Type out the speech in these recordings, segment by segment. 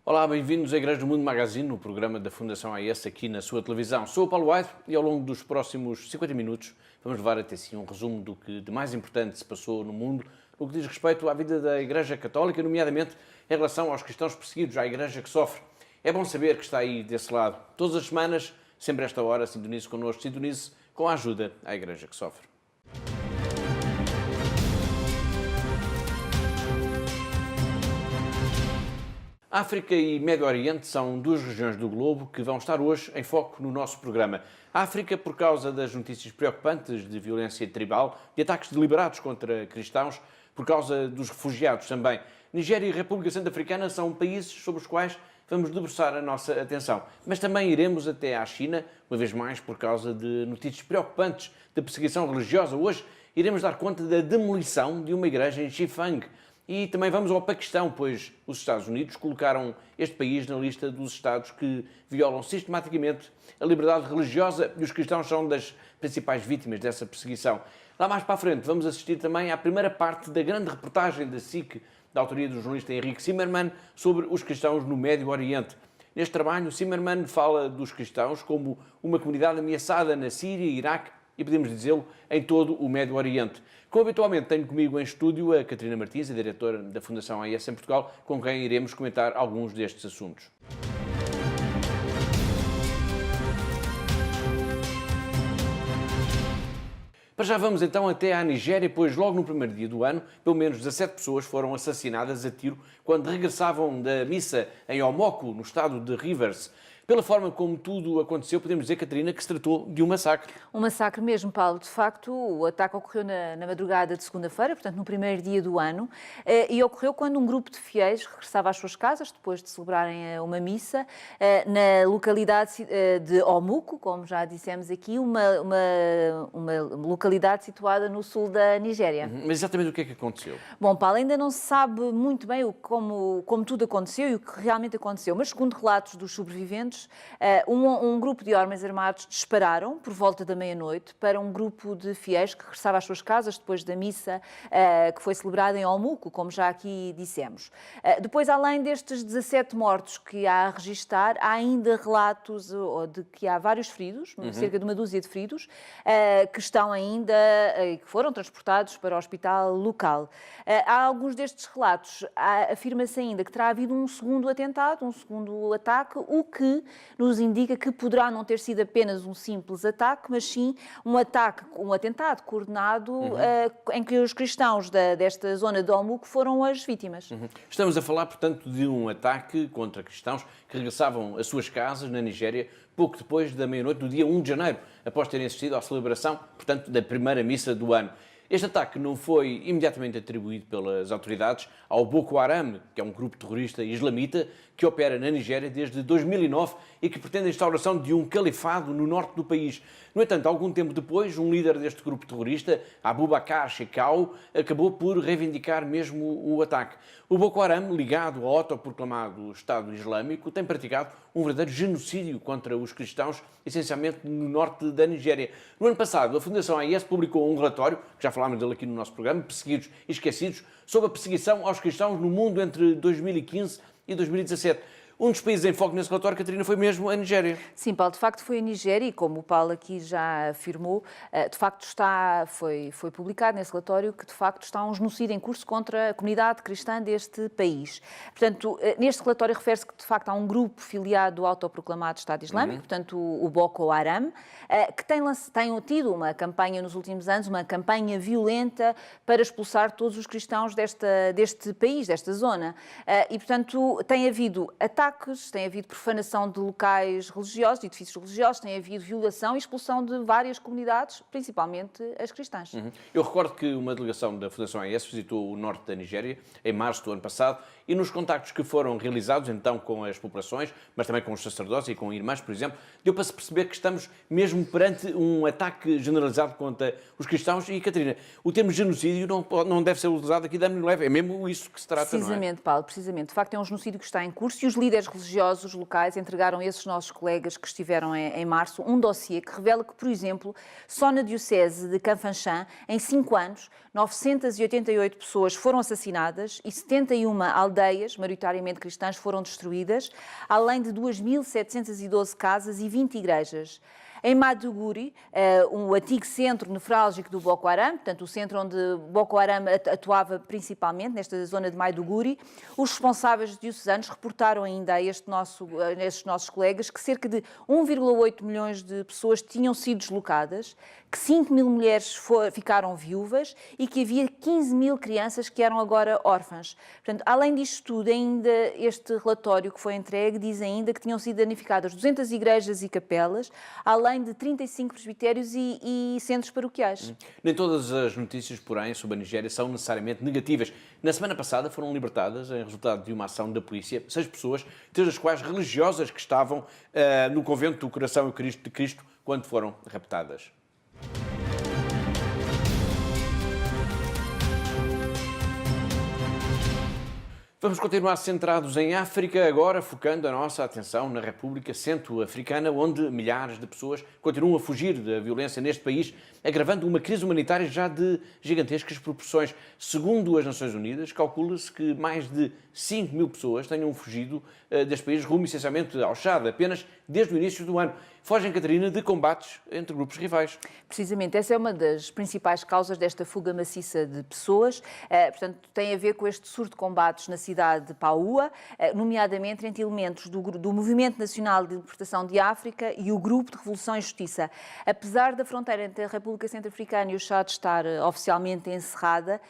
Olá, bem-vindos à Igreja do Mundo Magazine, no programa da Fundação AES aqui na sua televisão. Sou o Paulo White e ao longo dos próximos 50 minutos vamos levar até si um resumo do que de mais importante se passou no mundo no que diz respeito à vida da Igreja Católica, nomeadamente em relação aos cristãos perseguidos, à Igreja que sofre. É bom saber que está aí desse lado. Todas as semanas, sempre a esta hora, sintonize connosco, sintonize com a ajuda à Igreja que sofre. África e Médio Oriente são duas regiões do globo que vão estar hoje em foco no nosso programa. África, por causa das notícias preocupantes de violência tribal, de ataques deliberados contra cristãos, por causa dos refugiados também. Nigéria e República Centro-Africana são países sobre os quais vamos debruçar a nossa atenção. Mas também iremos até à China, uma vez mais por causa de notícias preocupantes de perseguição religiosa. Hoje iremos dar conta da demolição de uma igreja em Xifang. E também vamos ao Paquistão, pois os Estados Unidos colocaram este país na lista dos Estados que violam sistematicamente a liberdade religiosa e os cristãos são das principais vítimas dessa perseguição. Lá mais para a frente vamos assistir também à primeira parte da grande reportagem da SIC, da autoria do jornalista Henrique Zimmermann, sobre os cristãos no Médio Oriente. Neste trabalho, Zimmermann fala dos cristãos como uma comunidade ameaçada na Síria, Iraque e, podemos dizê-lo, em todo o Médio Oriente. Como habitualmente, tenho comigo em estúdio a Catarina Martins, a diretora da Fundação AES em Portugal, com quem iremos comentar alguns destes assuntos. Para já vamos então até à Nigéria, pois logo no primeiro dia do ano, pelo menos 17 pessoas foram assassinadas a tiro quando regressavam da missa em Omoko, no estado de Rivers. Pela forma como tudo aconteceu, podemos dizer, Catarina, que se tratou de um massacre. Um massacre mesmo, Paulo. De facto, o ataque ocorreu na madrugada de segunda-feira, portanto, no primeiro dia do ano, e ocorreu quando um grupo de fiéis regressava às suas casas, depois de celebrarem uma missa, na localidade de Omuku, como já dissemos aqui, uma localidade situada no sul da Nigéria. Mas exatamente o que é que aconteceu? Bom, Paulo, ainda não se sabe muito bem como tudo aconteceu e o que realmente aconteceu, mas segundo relatos dos sobreviventes, um grupo de homens armados dispararam por volta da meia-noite para um grupo de fiéis que regressava às suas casas depois da missa que foi celebrada em Omuku, como já aqui dissemos. Depois, além destes 17 mortos que há a registar, há ainda relatos de que há vários feridos, cerca de uma dúzia de feridos, que estão ainda, que foram transportados para o hospital local. Há alguns destes relatos, afirma-se ainda que terá havido um segundo atentado, um segundo ataque, o que nos indica que poderá não ter sido apenas um simples ataque, mas sim um atentado coordenado em que os cristãos desta zona de Omuku foram as vítimas. Estamos a falar, portanto, de um ataque contra cristãos que regressavam às suas casas na Nigéria pouco depois da meia-noite do dia 1 de janeiro, após terem assistido à celebração, portanto, da primeira missa do ano. Este ataque não foi imediatamente atribuído pelas autoridades ao Boko Haram, que é um grupo terrorista islamita que opera na Nigéria desde 2009 e que pretende a instauração de um califado no norte do país. No entanto, algum tempo depois, um líder deste grupo terrorista, Abubakar Shekau, acabou por reivindicar mesmo o ataque. O Boko Haram, ligado ao autoproclamado Estado Islâmico, tem praticado um verdadeiro genocídio contra os cristãos, essencialmente no norte da Nigéria. No ano passado, a Fundação AES publicou um relatório, que já falámos dele aqui no nosso programa, Perseguidos e Esquecidos, sobre a perseguição aos cristãos no mundo entre 2015 e 2017. Um dos países em foco nesse relatório, Catarina, foi mesmo a Nigéria. Sim, Paulo, de facto foi a Nigéria e, como o Paulo aqui já afirmou, de facto foi publicado nesse relatório que, de facto, está um genocídio em curso contra a comunidade cristã deste país. Portanto, neste relatório refere-se que, de facto, há um grupo filiado ao autoproclamado Estado Islâmico, portanto, o Boko Haram, que tem tido uma campanha nos últimos anos, uma campanha violenta para expulsar todos os cristãos deste país, desta zona. E, portanto, tem havido ataques, tem havido profanação de locais religiosos, de edifícios religiosos, tem havido violação e expulsão de várias comunidades, principalmente as cristãs. Eu recordo que uma delegação da Fundação AES visitou o norte da Nigéria em março do ano passado e nos contactos que foram realizados então com as populações, mas também com os sacerdotes e com irmãs, por exemplo, deu para se perceber que estamos mesmo perante um ataque generalizado contra os cristãos. E, Catarina, o termo genocídio não deve ser usado aqui de ânimo leve, é mesmo isso que se trata, precisamente, não é? Paulo, precisamente. De facto, é um genocídio que está em curso e os líderes líderes religiosos locais entregaram a esses nossos colegas que estiveram em março um dossiê que revela que, por exemplo, só na diocese de Canfanchan, em 5 anos, 988 pessoas foram assassinadas e 71 aldeias, maioritariamente cristãs, foram destruídas, além de 2.712 casas e 20 igrejas. Em Maiduguri, um antigo centro nefrálgico do Boko Haram, portanto o centro onde Boko Haram atuava principalmente, nesta zona de Maiduguri, os responsáveis diocesanos reportaram ainda a estes nossos colegas que cerca de 1,8 milhões de pessoas tinham sido deslocadas, que 5 mil mulheres ficaram viúvas e que havia 15 mil crianças que eram agora órfãs. Portanto, além disto tudo, ainda este relatório que foi entregue diz ainda que tinham sido danificadas 200 igrejas e capelas, além de 35 presbitérios e centros paroquiais. Nem todas as notícias, porém, sobre a Nigéria são necessariamente negativas. Na semana passada foram libertadas, em resultado de uma ação da polícia, 6 pessoas, 3 das quais religiosas que estavam no convento do Coração Eucarístico de Cristo quando foram raptadas. Vamos continuar centrados em África, agora focando a nossa atenção na República Centro-Africana, onde milhares de pessoas continuam a fugir da violência neste país, agravando uma crise humanitária já de gigantescas proporções. Segundo as Nações Unidas, calcula-se que mais de 5 mil pessoas tenham fugido deste país rumo essencialmente ao Chad, apenas desde o início do ano. Fogem, Catarina, de combates entre grupos rivais. Precisamente, essa é uma das principais causas desta fuga maciça de pessoas. Portanto, tem a ver com este surto de combates na cidade de Paúa, nomeadamente entre elementos do Movimento Nacional de Libertação de África e o Grupo de Revolução e Justiça. Apesar da fronteira entre a República Centro-Africana e o Chad estar oficialmente encerrada,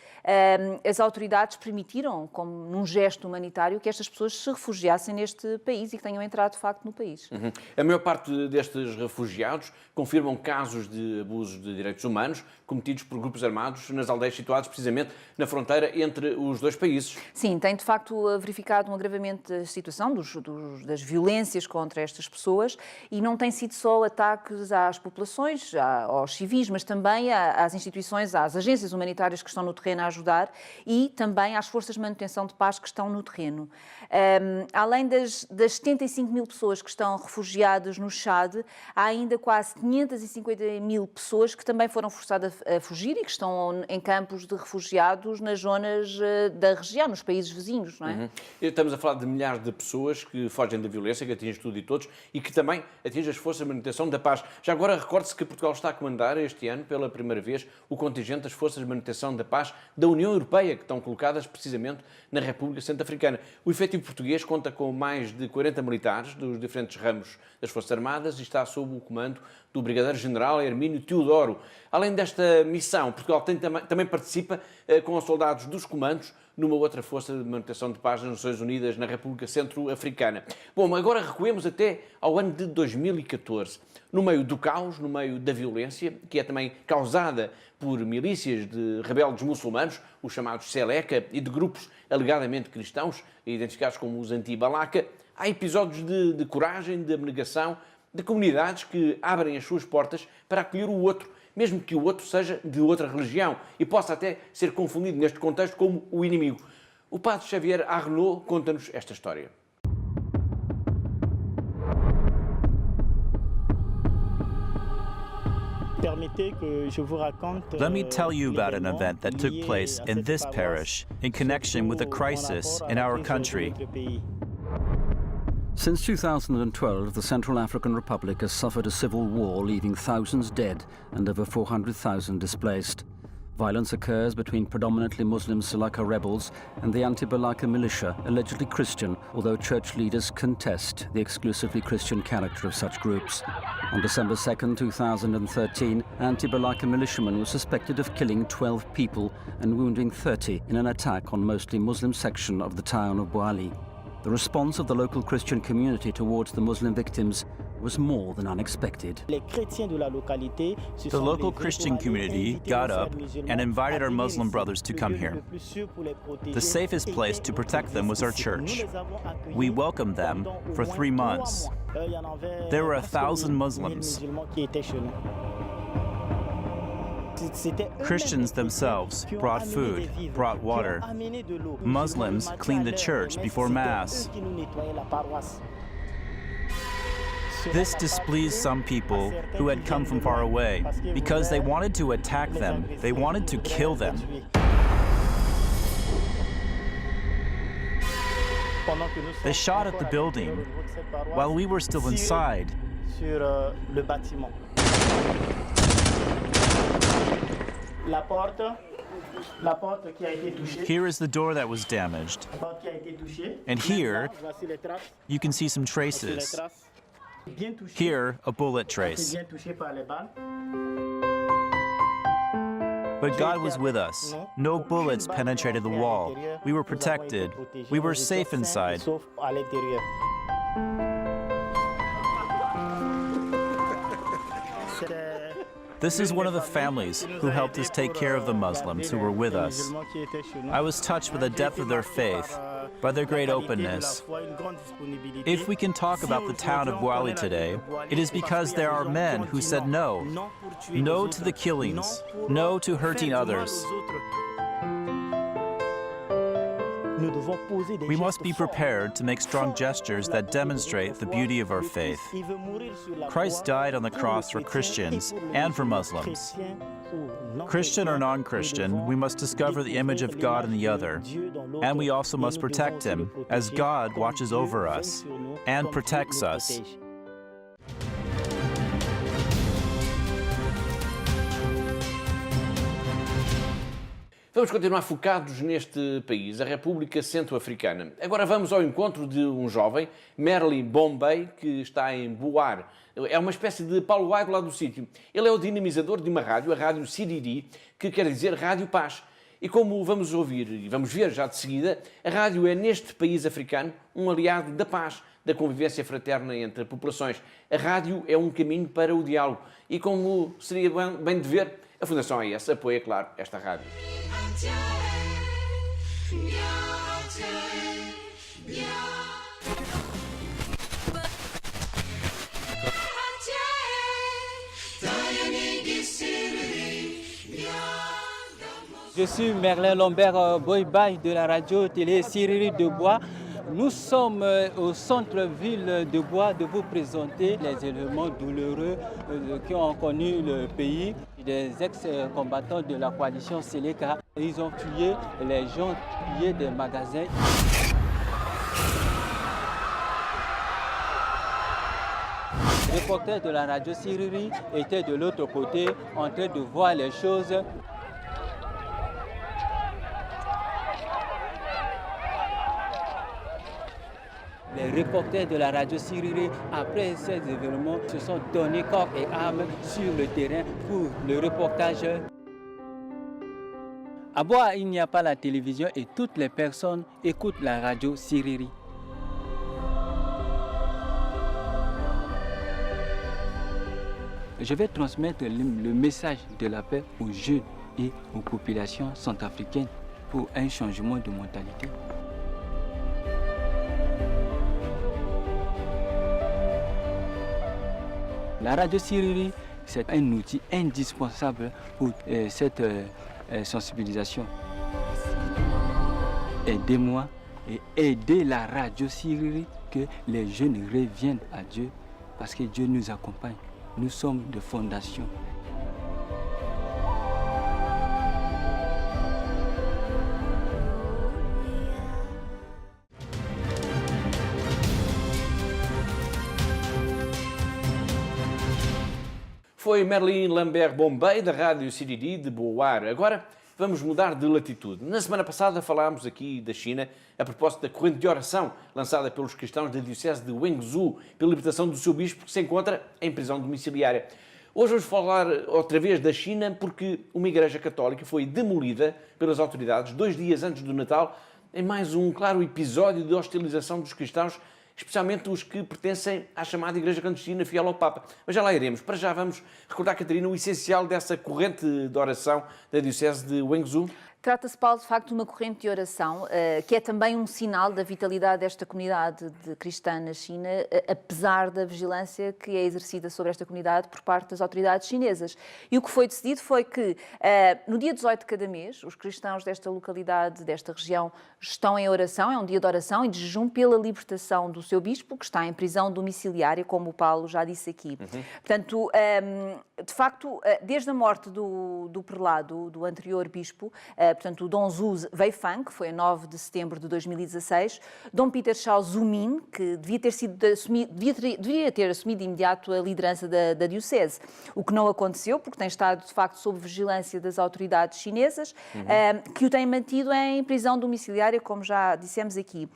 as autoridades permitiram, como num gesto humanitário, que estas pessoas se refugiassem neste país e que tenham entrado, de facto, no país. A maior parte destes refugiados confirmam casos de abusos de direitos humanos cometidos por grupos armados nas aldeias situadas precisamente na fronteira entre os dois países. Sim, tem de facto verificado um agravamento da situação das violências contra estas pessoas e não tem sido só ataques às populações, aos civis, mas também às instituições, às agências humanitárias que estão no terreno a ajudar e também às forças de manutenção de paz que estão no terreno. Além das 75 mil pessoas que estão refugiadas no Chad, há ainda quase 550 mil pessoas que também foram forçadas a fugir e que estão em campos de refugiados nas zonas da região, nos países vizinhos, não é? Estamos a falar de milhares de pessoas que fogem da violência, que atinge tudo e todos e que também atinge as forças de manutenção da paz. Já agora recorde-se que Portugal está a comandar este ano, pela primeira vez, o contingente das forças de manutenção da paz da União Europeia, que estão colocadas precisamente na República Centro-Africana. O efetivo português conta com mais de 40 militares dos diferentes ramos das Forças Armadas e está sob o comando do Brigadeiro-General Hermínio Teodoro. Além desta missão, Portugal também participa com os soldados dos comandos numa outra força de manutenção de paz das Nações Unidas na República Centro-Africana. Bom, agora recuemos até ao ano de 2014. No meio do caos, no meio da violência, que é também causada por milícias de rebeldes muçulmanos, os chamados Seleka, e de grupos alegadamente cristãos, identificados como os anti-Balaka, há episódios de coragem, de abnegação, de comunidades que abrem as suas portas para acolher o outro, mesmo que o outro seja de outra religião e possa até ser confundido neste contexto como o inimigo. O padre Xavier Arnaud conta-nos esta história. Let me tell you about an event that took place in this parish in connection with a crisis in our country. Since 2012, the Central African Republic has suffered a civil war, leaving thousands dead and over 400,000 displaced. Violence occurs between predominantly Muslim Seleka rebels and the anti-Balaka militia, allegedly Christian, although church leaders contest the exclusively Christian character of such groups. On December 2, 2013, anti-Balaka militiamen were suspected of killing 12 people and wounding 30 in an attack on mostly Muslim section of the town of Bouali. The response of the local Christian community towards the Muslim victims was more than unexpected. The local Christian community got up and invited our Muslim brothers to come here. The safest place to protect them was our church. We welcomed them for 3 months. There were 1,000 Muslims. Christians themselves brought food, brought water. Muslims cleaned the church before Mass. This displeased some people who had come from far away because they wanted to attack them. They wanted to kill them. They shot at the building while we were still inside. Here is the door that was damaged. And here, you can see some traces. Here, a bullet trace. But God was with us. No bullets penetrated the wall. We were protected. We were safe inside. This is one of the families who helped us take care of the Muslims who were with us. I was touched with the depth of their faith, by their great openness. If we can talk about the town of Bouali today, it is because there are men who said no. No to the killings. No to hurting others. We must be prepared to make strong gestures that demonstrate the beauty of our faith. Christ died on the cross for Christians and for Muslims. Christian or non-Christian, we must discover the image of God in the other, and we also must protect Him, as God watches over us and protects us. Vamos continuar focados neste país, a República Centro-Africana. Agora vamos ao encontro de um jovem, Merlin Bombay, que está em Bouar. É uma espécie de Paulo Wide lá do sítio. Ele é o dinamizador de uma rádio, a Rádio Siriri, que quer dizer Rádio Paz. E como vamos ouvir e vamos ver já de seguida, a rádio é neste país africano um aliado da paz, da convivência fraterna entre populações. A rádio é um caminho para o diálogo. E como seria bem de ver, a Fundação AES apoia, claro, esta rádio. Je suis Merlin Lambert Boy-Bay de la radio-télé Siriri de Bois. Nous sommes au centre-ville de Bois de vous présenter les éléments douloureux qui ont connu le pays. Des ex-combattants de la coalition Seleka, ils ont tué les gens, pillé des magasins. Les reporters de la radio Siriri étaient de l'autre côté en train de voir les choses. Les reporters de la radio Siriri, après ces événements, se sont donnés corps et âme sur le terrain pour le reportage. À Bois, il n'y a pas la télévision et toutes les personnes écoutent la radio Siriri. Je vais transmettre le message de la paix aux jeunes et aux populations centrafricaines pour un changement de mentalité. La radio Siriri, c'est un outil indispensable pour cette sensibilisation. Aidez-moi et aidez la radio Siriri que les jeunes reviennent à Dieu parce que Dieu nous accompagne. Nous sommes de fondation. Foi Merlin Lambert Bombay, da Rádio Siriri de Bouar. Agora vamos mudar de latitude. Na semana passada falámos aqui da China a propósito da corrente de oração lançada pelos cristãos da Diocese de Wenzhou pela libertação do seu bispo que se encontra em prisão domiciliária. Hoje vamos falar outra vez da China porque uma igreja católica foi demolida pelas autoridades 2 dias antes do Natal em mais um claro episódio de hostilização dos cristãos, especialmente os que pertencem à chamada Igreja Clandestina fiel ao Papa. Mas já lá iremos. Para já vamos recordar, Catarina, o essencial dessa corrente de oração da Diocese de Wenzhou. Trata-se, Paulo, de facto, de uma corrente de oração, que é também um sinal da vitalidade desta comunidade cristã na China, apesar da vigilância que é exercida sobre esta comunidade por parte das autoridades chinesas. E o que foi decidido foi que, no dia 18 de cada mês, os cristãos desta localidade, desta região, estão em oração, é um dia de oração e de jejum pela libertação do seu bispo, que está em prisão domiciliária, como o Paulo já disse aqui. Portanto, de facto, desde a morte do prelado, do anterior bispo, portanto, o Dom Zhu Weifang, que foi a 9 de setembro de 2016, Dom Peter Shao Zumin, que devia ter assumido de imediato a liderança da diocese, o que não aconteceu, porque tem estado, de facto, sob vigilância das autoridades chinesas, que o têm mantido em prisão domiciliária, como já dissemos aqui.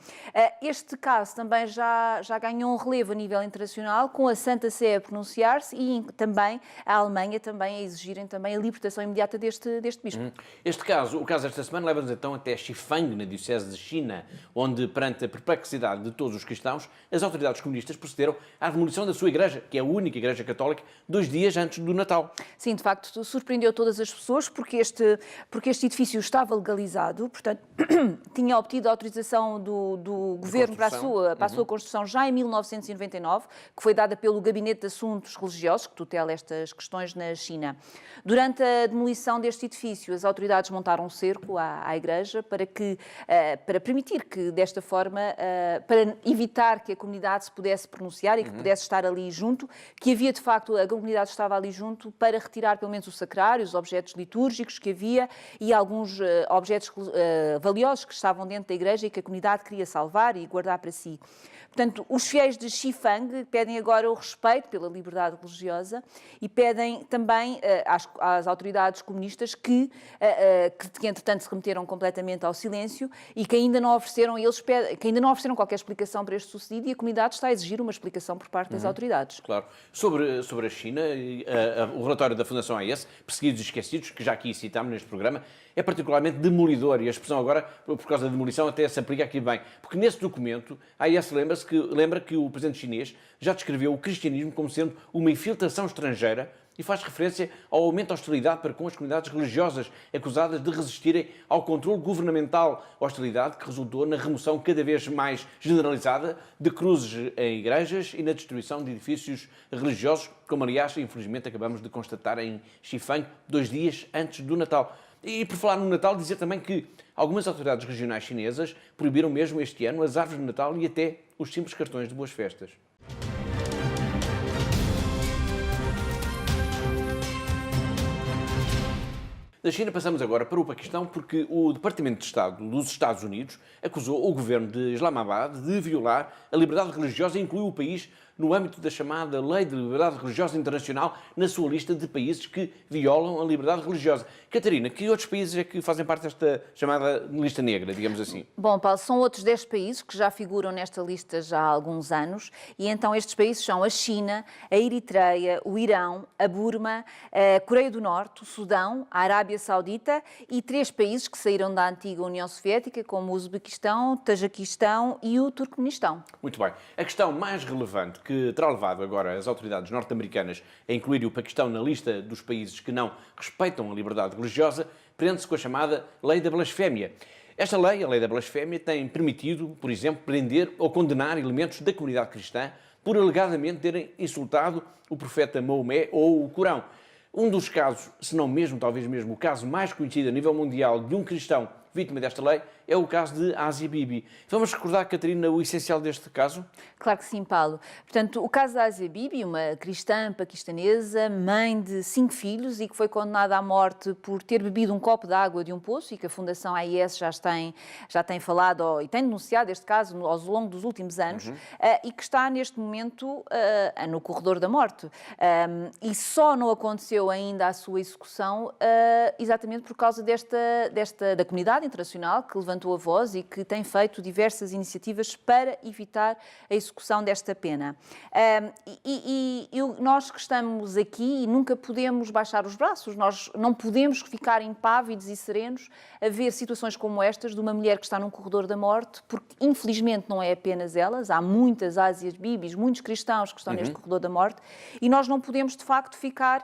Este caso também já ganhou um relevo a nível internacional, com a Santa Sé a pronunciar-se e também a Alemanha também a exigirem também a libertação imediata deste bispo. O caso desta semana leva-nos então até Xifang, na diocese de China, onde, perante a perplexidade de todos os cristãos, as autoridades comunistas procederam à demolição da sua igreja, que é a única igreja católica, 2 dias antes do Natal. Sim, de facto, surpreendeu todas as pessoas, porque este edifício estava legalizado, portanto, tinha obtido a autorização do governo para a sua construção já em 1999, que foi dada pelo Gabinete de Assuntos Religiosos, que tutela estas questões na China. Durante a demolição deste edifício, as autoridades montaram um cerco à igreja para permitir que, desta forma, para evitar que a comunidade se pudesse pronunciar e que pudesse estar ali junto, que havia, de facto, a comunidade estava ali junto para retirar pelo menos o sacrário, os objetos litúrgicos que havia e alguns objetos valiosos que estavam dentro da igreja e que a comunidade queria salvar e guardar para si. Portanto, os fiéis de Xifang pedem agora o respeito pela liberdade religiosa e pedem também às autoridades comunistas que entretanto se remeteram completamente ao silêncio e que ainda não ofereceram qualquer explicação para este sucedido, e a comunidade está a exigir uma explicação por parte das autoridades. Claro. Sobre a China, o relatório da Fundação AES, Perseguidos e Esquecidos, que já aqui citámos neste programa, é particularmente demolidor, e a expressão agora, por causa da demolição, até se aplica aqui bem. Porque nesse documento, a AES lembra que o presidente chinês já descreveu o cristianismo como sendo uma infiltração estrangeira e faz referência ao aumento da hostilidade para com as comunidades religiosas acusadas de resistirem ao controle governamental, hostilidade que resultou na remoção cada vez mais generalizada de cruzes em igrejas e na destruição de edifícios religiosos, como aliás, infelizmente, acabamos de constatar em Xifang, 2 dias antes do Natal. E por falar no Natal, dizer também que algumas autoridades regionais chinesas proibiram mesmo este ano as árvores de Natal e até os simples cartões de boas festas. Da China passamos agora para o Paquistão, porque o Departamento de Estado dos Estados Unidos acusou o governo de Islamabad de violar a liberdade religiosa e incluiu o país no âmbito da chamada Lei de Liberdade Religiosa Internacional na sua lista de países que violam a liberdade religiosa. Catarina, que outros países é que fazem parte desta chamada lista negra, digamos assim? Bom, Paulo, são outros 10 países que já figuram nesta lista já há alguns anos, e então estes países são a China, a Eritreia, o Irão, a Burma, a Coreia do Norte, o Sudão, a Arábia Saudita e 3 países que saíram da antiga União Soviética, como o Uzbequistão, o Tajiquistão e o Turcomenistão. Muito bem. A questão mais relevante que terá levado agora as autoridades norte-americanas a incluir o Paquistão na lista dos países que não respeitam a liberdade religiosa prende-se com a chamada Lei da Blasfémia. Esta lei, a Lei da Blasfémia, tem permitido, por exemplo, prender ou condenar elementos da comunidade cristã por alegadamente terem insultado o profeta Maomé ou o Corão. Um dos casos, se não mesmo, talvez mesmo o caso mais conhecido a nível mundial de um cristão vítima desta lei, é o caso de Asia Bibi. Vamos recordar, Catarina, o essencial deste caso? Claro que sim, Paulo. Portanto, o caso da Asia Bibi, uma cristã paquistanesa, mãe de 5 filhos e que foi condenada à morte por ter bebido um copo de água de um poço, e que a Fundação AIS já tem falado e tem denunciado este caso ao longo dos últimos anos, e que está neste momento no corredor da morte. E só não aconteceu ainda a sua execução exatamente por causa da comunidade internacional que levantou a voz e que tem feito diversas iniciativas para evitar a execução desta pena. Nós que estamos aqui e nunca podemos baixar os braços, nós não podemos ficar impávidos e serenos a ver situações como estas de uma mulher que está num corredor da morte, porque infelizmente não é apenas elas, há muitas Asias Bibis, muitos cristãos que estão neste corredor da morte, e nós não podemos de facto ficar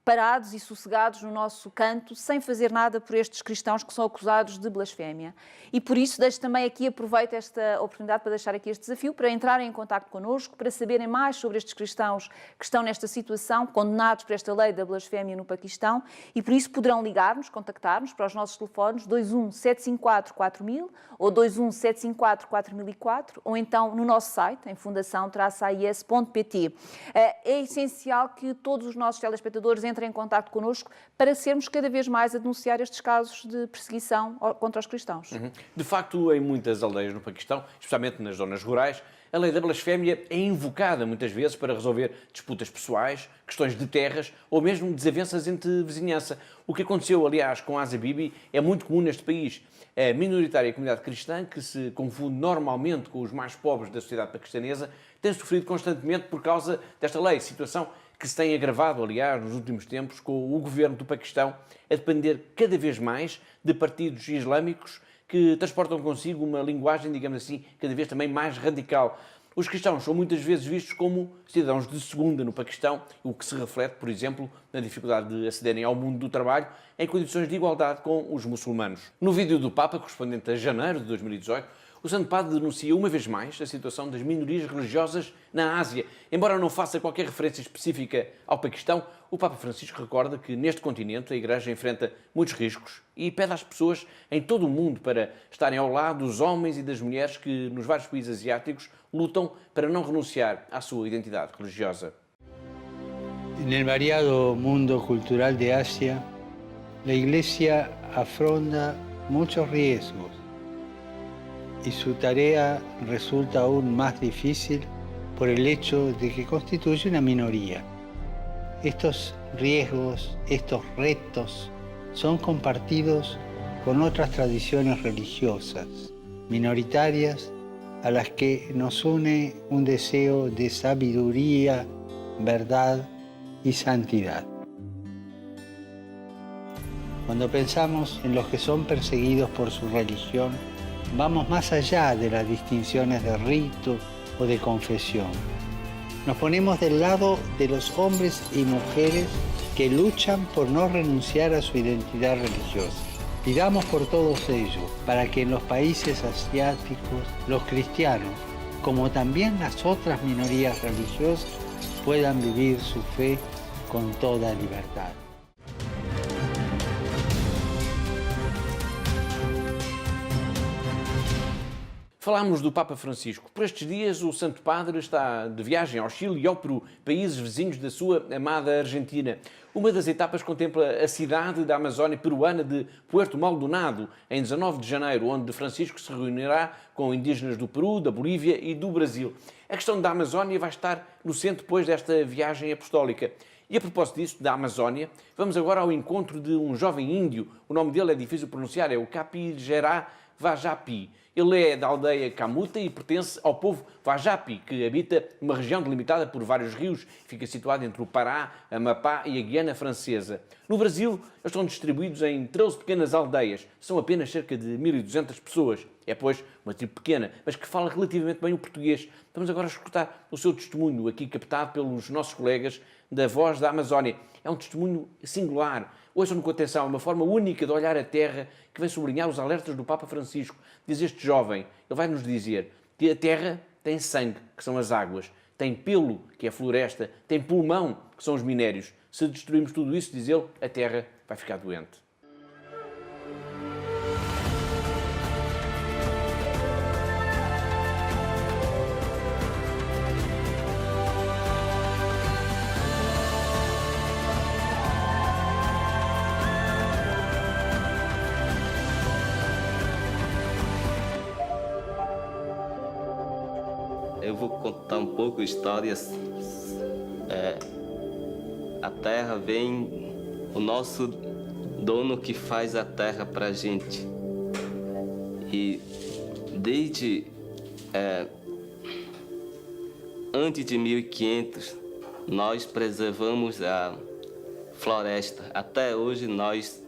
parados e sossegados no nosso canto, sem fazer nada por estes cristãos que são acusados de blasfémia. E por isso deixo também aqui, aproveito esta oportunidade para deixar aqui este desafio, para entrarem em contacto connosco, para saberem mais sobre estes cristãos que estão nesta situação, condenados por esta lei da blasfémia no Paquistão, e por isso poderão ligar-nos, contactar-nos para os nossos telefones 21 754 4000 ou 21 754 4004, ou então no nosso site, em fundação-ais.pt. É essencial que todos os nossos telespectadores entrem em contacto connosco para sermos cada vez mais a denunciar estes casos de perseguição contra os cristãos. De facto, em muitas aldeias no Paquistão, especialmente nas zonas rurais, a lei da blasfémia é invocada muitas vezes para resolver disputas pessoais, questões de terras ou mesmo desavenças entre vizinhança. O que aconteceu, aliás, com Asia Bibi é muito comum neste país. A minoritária comunidade cristã, que se confunde normalmente com os mais pobres da sociedade paquistanesa, tem sofrido constantemente por causa desta lei, situação que se tem agravado, aliás, nos últimos tempos, com o governo do Paquistão a depender cada vez mais de partidos islâmicos que transportam consigo uma linguagem, digamos assim, cada vez também mais radical. Os cristãos são muitas vezes vistos como cidadãos de segunda no Paquistão, o que se reflete, por exemplo, na dificuldade de acederem ao mundo do trabalho em condições de igualdade com os muçulmanos. No vídeo do Papa, correspondente a janeiro de 2018, o Santo Padre denuncia uma vez mais a situação das minorias religiosas na Ásia. Embora não faça qualquer referência específica ao Paquistão, o Papa Francisco recorda que neste continente a Igreja enfrenta muitos riscos e pede às pessoas em todo o mundo para estarem ao lado dos homens e das mulheres que nos vários países asiáticos lutam para não renunciar à sua identidade religiosa. No variado mundo cultural de Asia, a Iglesia afronta muitos riesgos. Y su tarea resulta aún más difícil por el hecho de que constituye una minoría. Estos riesgos, estos retos, son compartidos con otras tradiciones religiosas, minoritarias, a las que nos une un deseo de sabiduría, verdad y santidad. Cuando pensamos en los que son perseguidos por su religión, vamos más allá de las distinciones de rito o de confesión. Nos ponemos del lado de los hombres y mujeres que luchan por no renunciar a su identidad religiosa. Pidamos por todos ellos, para que en los países asiáticos, los cristianos, como también las otras minorías religiosas, puedan vivir su fe con toda libertad. Falámos do Papa Francisco. Por estes dias, o Santo Padre está de viagem ao Chile e ao Peru, países vizinhos da sua amada Argentina. Uma das etapas contempla a cidade da Amazónia peruana de Puerto Maldonado, em 19 de janeiro, onde Francisco se reunirá com indígenas do Peru, da Bolívia e do Brasil. A questão da Amazónia vai estar no centro depois desta viagem apostólica. E a propósito disso, da Amazónia, vamos agora ao encontro de um jovem índio. O nome dele é difícil de pronunciar, é o Capixerá Vajapi. Ele é da aldeia Camuta e pertence ao povo Vajapi, que habita uma região delimitada por vários rios, fica situado entre o Pará, a Amapá e a Guiana Francesa. No Brasil, eles estão distribuídos em 13 pequenas aldeias, são apenas cerca de 1.200 pessoas. É, pois, uma tribo pequena, mas que fala relativamente bem o português. Vamos agora escutar o seu testemunho, aqui captado pelos nossos colegas da Voz da Amazónia. É um testemunho singular. Ouçam-no com atenção, uma forma única de olhar a terra que vem sublinhar os alertas do Papa Francisco. Diz este jovem, ele vai nos dizer que a terra tem sangue, que são as águas, tem pelo, que é a floresta, tem pulmão, que são os minérios. Se destruirmos tudo isso, diz ele, a terra vai ficar doente. Eu vou contar um pouco histórias. A terra vem, o nosso dono que faz a terra para a gente. E desde antes de 1500, nós preservamos a floresta. Até hoje nós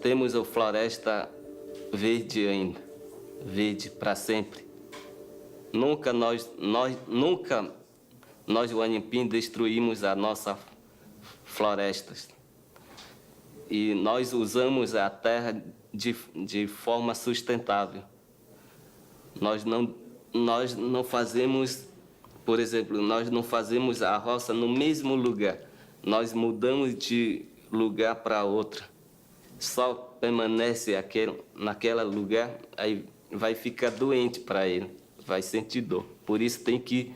temos a floresta verde ainda, verde para sempre. Nunca nós o Anhempim destruímos a nossa florestas. E nós usamos a terra de forma sustentável. Nós não fazemos, por exemplo, nós não fazemos a roça no mesmo lugar. Nós mudamos de lugar para outro. Só permanece naquele lugar, aí vai ficar doente para ele, vai sentir dor. Por isso tem que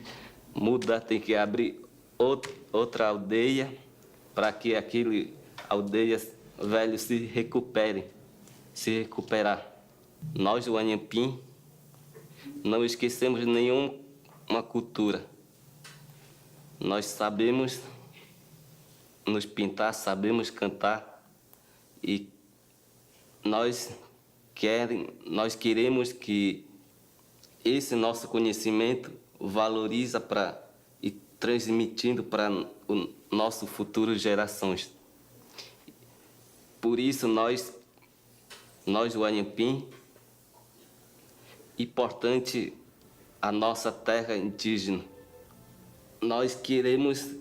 mudar, tem que abrir outra aldeia para que aquele aldeia velho se recuperar. Nós, o Anhempim, não esquecemos nenhuma cultura. Nós sabemos nos pintar, sabemos cantar e nós queremos que esse nosso conhecimento valoriza e transmitindo para o nosso futuro gerações. Por isso nós o Anhempim, importante a nossa terra indígena. Nós queremos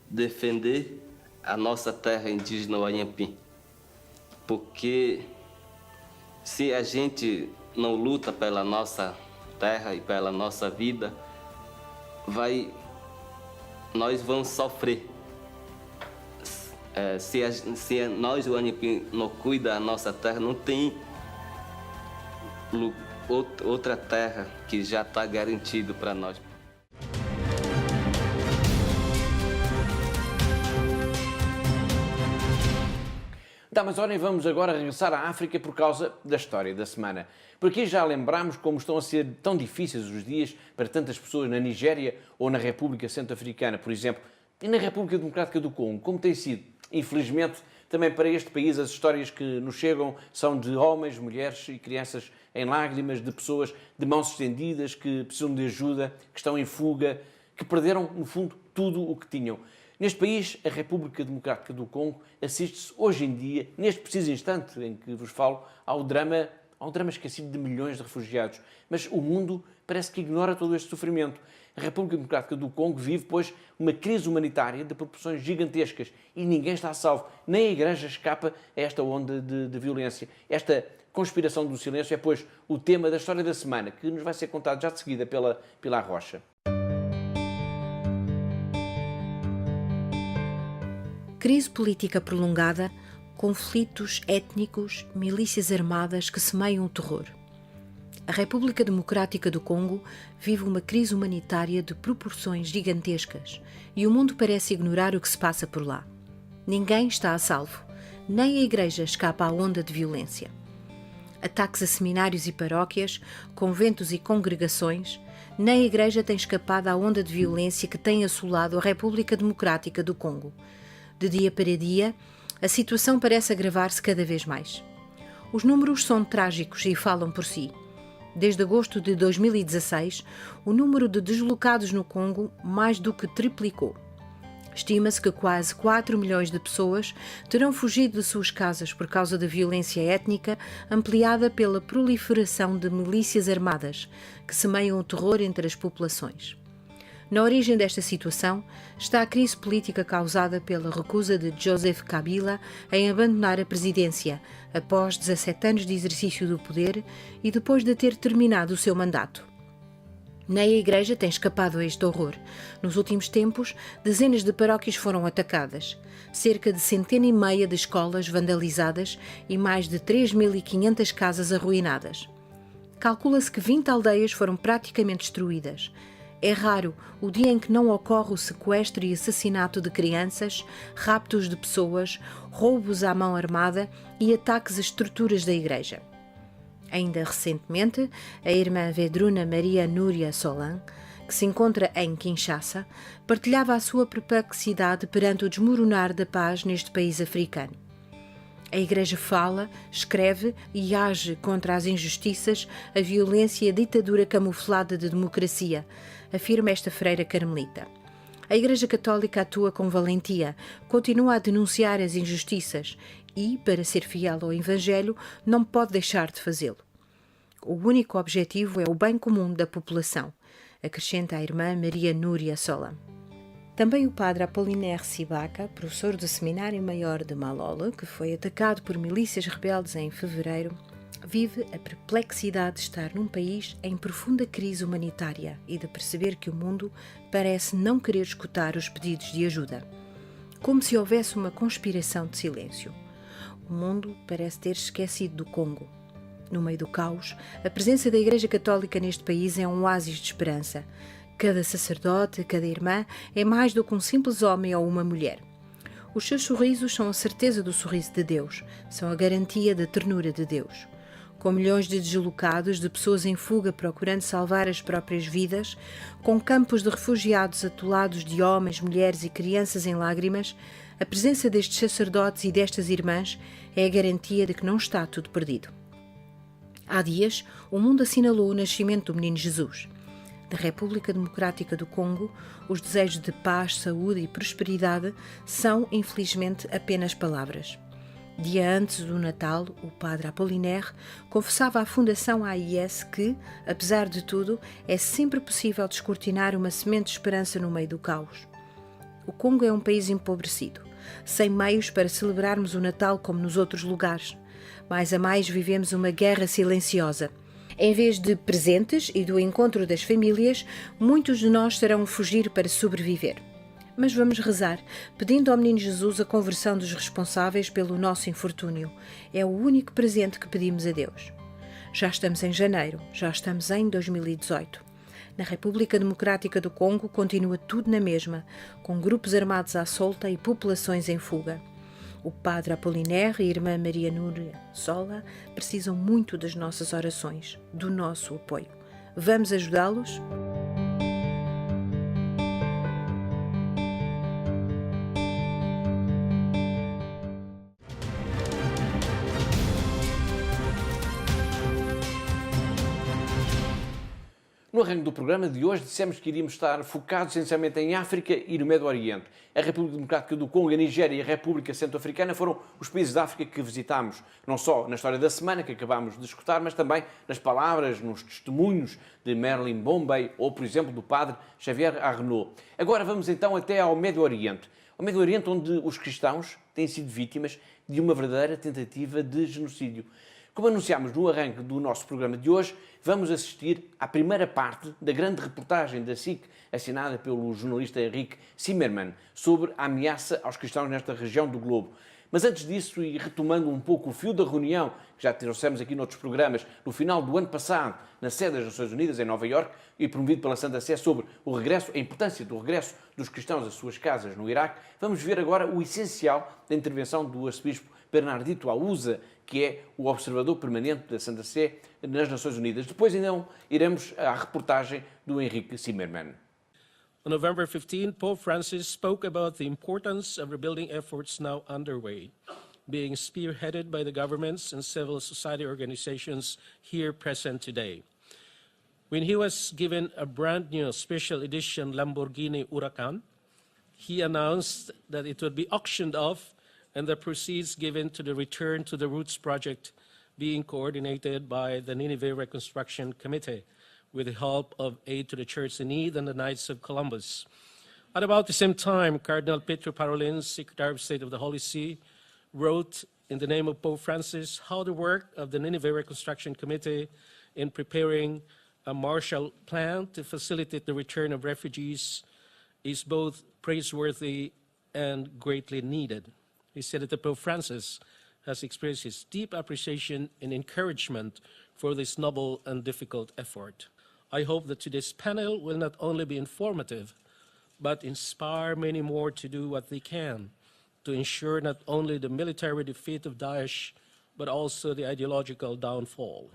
defender a nossa terra indígena, o Anhempim, porque se a gente não luta pela nossa terra e pela nossa vida, nós vamos sofrer. Se nós, o Anhempim, não cuida da nossa terra, não tem outra terra que já está garantido para nós. Da Amazónia vamos agora regressar à África por causa da história da semana. Por aqui já lembramos como estão a ser tão difíceis os dias para tantas pessoas na Nigéria ou na República Centro-Africana, por exemplo, e na República Democrática do Congo, como tem sido. Infelizmente, também para este país as histórias que nos chegam são de homens, mulheres e crianças em lágrimas, de pessoas de mãos estendidas que precisam de ajuda, que estão em fuga, que perderam, no fundo, tudo o que tinham. Neste país, a República Democrática do Congo, assiste-se hoje em dia, neste preciso instante em que vos falo, ao drama esquecido de milhões de refugiados. Mas o mundo parece que ignora todo este sofrimento. A República Democrática do Congo vive, pois, uma crise humanitária de proporções gigantescas e ninguém está a salvo. Nem a Igreja escapa a esta onda de violência. Esta conspiração do silêncio é, pois, o tema da história da semana, que nos vai ser contado já de seguida pela Pilar Rocha. Crise política prolongada, conflitos étnicos, milícias armadas que semeiam o terror. A República Democrática do Congo vive uma crise humanitária de proporções gigantescas e o mundo parece ignorar o que se passa por lá. Ninguém está a salvo, nem a Igreja escapa à onda de violência. Ataques a seminários e paróquias, conventos e congregações, nem a Igreja tem escapado à onda de violência que tem assolado a República Democrática do Congo. De dia para dia, a situação parece agravar-se cada vez mais. Os números são trágicos e falam por si. Desde agosto de 2016, o número de deslocados no Congo mais do que triplicou. Estima-se que quase 4 milhões de pessoas terão fugido de suas casas por causa da violência étnica ampliada pela proliferação de milícias armadas que semeiam o terror entre as populações. Na origem desta situação está a crise política causada pela recusa de Joseph Kabila em abandonar a presidência após 17 anos de exercício do poder e depois de ter terminado o seu mandato. Nem a Igreja tem escapado a este horror. Nos últimos tempos, dezenas de paróquias foram atacadas, cerca de 150 de escolas vandalizadas e mais de 3.500 casas arruinadas. Calcula-se que 20 aldeias foram praticamente destruídas. É raro o dia em que não ocorre o sequestro e assassinato de crianças, raptos de pessoas, roubos à mão armada e ataques a estruturas da Igreja. Ainda recentemente, a irmã Vedruna Maria Núria Solan, que se encontra em Kinshasa, partilhava a sua perplexidade perante o desmoronar da paz neste país africano. A Igreja fala, escreve e age contra as injustiças, a violência e a ditadura camuflada de democracia, afirma esta freira carmelita. A Igreja Católica atua com valentia, continua a denunciar as injustiças e, para ser fiel ao Evangelho, não pode deixar de fazê-lo. O único objetivo é o bem comum da população, acrescenta a irmã Maria Núria Solan. Também o padre Apolinaire Sibaca, professor do Seminário Maior de Malolo, que foi atacado por milícias rebeldes em fevereiro, vive a perplexidade de estar num país em profunda crise humanitária e de perceber que o mundo parece não querer escutar os pedidos de ajuda. Como se houvesse uma conspiração de silêncio. O mundo parece ter esquecido do Congo. No meio do caos, a presença da Igreja Católica neste país é um oásis de esperança. Cada sacerdote, cada irmã é mais do que um simples homem ou uma mulher. Os seus sorrisos são a certeza do sorriso de Deus, são a garantia da ternura de Deus. Com milhões de deslocados, de pessoas em fuga procurando salvar as próprias vidas, com campos de refugiados atolados de homens, mulheres e crianças em lágrimas, a presença destes sacerdotes e destas irmãs é a garantia de que não está tudo perdido. Há dias, o mundo assinalou o nascimento do menino Jesus. Da República Democrática do Congo, os desejos de paz, saúde e prosperidade são, infelizmente, apenas palavras. Dia antes do Natal, o padre Apolinaire confessava à Fundação AIS que, apesar de tudo, é sempre possível descortinar uma semente de esperança no meio do caos. O Congo é um país empobrecido, sem meios para celebrarmos o Natal como nos outros lugares. Mais a mais vivemos uma guerra silenciosa. Em vez de presentes e do encontro das famílias, muitos de nós terão fugir para sobreviver. Mas vamos rezar, pedindo ao menino Jesus a conversão dos responsáveis pelo nosso infortúnio. É o único presente que pedimos a Deus. Já estamos em janeiro, já estamos em 2018. Na República Democrática do Congo continua tudo na mesma, com grupos armados à solta e populações em fuga. O padre Apolinaire e a irmã Maria Núria Sola precisam muito das nossas orações, do nosso apoio. Vamos ajudá-los? No arranque do programa de hoje dissemos que iríamos estar focados essencialmente em África e no Médio Oriente. A República Democrática do Congo, a Nigéria e a República Centro-Africana foram os países da África que visitámos, não só na história da semana que acabámos de escutar, mas também nas palavras, nos testemunhos de Merlin Bombay ou, por exemplo, do padre Xavier Arnaud. Agora vamos então até ao Médio Oriente. Ao Médio Oriente, onde os cristãos têm sido vítimas de uma verdadeira tentativa de genocídio. Como anunciámos no arranque do nosso programa de hoje, vamos assistir à primeira parte da grande reportagem da SIC, assinada pelo jornalista Henrique Zimmermann, sobre a ameaça aos cristãos nesta região do globo. Mas antes disso, e retomando um pouco o fio da reunião, que já trouxemos aqui noutros programas, no final do ano passado, na sede das Nações Unidas, em Nova Iorque, e promovido pela Santa Sé sobre o regresso, a importância do regresso dos cristãos às suas casas no Iraque, vamos ver agora o essencial da intervenção do arcebispo Bernardito Ausa, que é o observador permanente da Santa Sé nas Nações Unidas. Depois, então, iremos à reportagem do Henrique Zimmermann. On November 15, Pope Francis spoke about the importance of rebuilding efforts now underway, being spearheaded by the governments and civil society organizations here present today. When he was given a brand new special edition Lamborghini Huracan, he announced that it would be auctioned off and the proceeds given to the Return to the Roots project being coordinated by the Nineveh Reconstruction Committee with the help of Aid to the Church in Need and the Knights of Columbus. At about the same time, Cardinal Pietro Parolin, Secretary of State of the Holy See, wrote in the name of Pope Francis how the work of the Nineveh Reconstruction Committee in preparing a Marshall Plan to facilitate the return of refugees is both praiseworthy and greatly needed. He said that the Pope Francis has expressed his deep appreciation and encouragement for this noble and difficult effort. I hope that today's panel will not only be informative, but inspire many more to do what they can to ensure not only the military defeat of Daesh, but also the ideological downfall.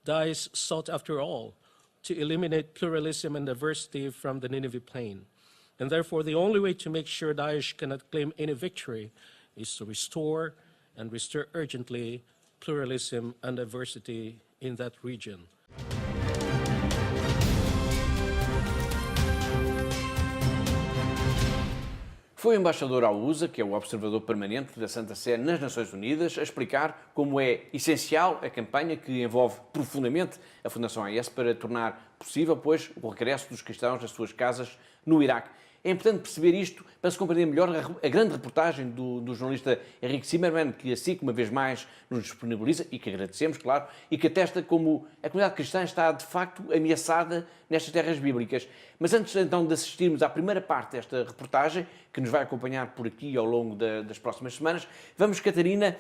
Daesh sought, after all, to eliminate pluralism and diversity from the Nineveh plain. And therefore, the only way to make sure Daesh cannot claim any victory is to restore urgently pluralism and diversity in that region. Foi o embaixador Ausa, que é o observador permanente da Santa Sé nas Nações Unidas, a explicar como é essencial a campanha que envolve profundamente a Fundação AIS para tornar possível, pois, o regresso dos cristãos às suas casas no Iraque. É importante perceber isto para se compreender melhor a grande reportagem do jornalista Henrique Zimmermann, que a SIC, uma vez mais, nos disponibiliza e que agradecemos, claro, e que atesta como a comunidade cristã está, de facto, ameaçada nestas terras bíblicas. Mas antes, então, de assistirmos à primeira parte desta reportagem, que nos vai acompanhar por aqui ao longo das próximas semanas, vamos, Catarina,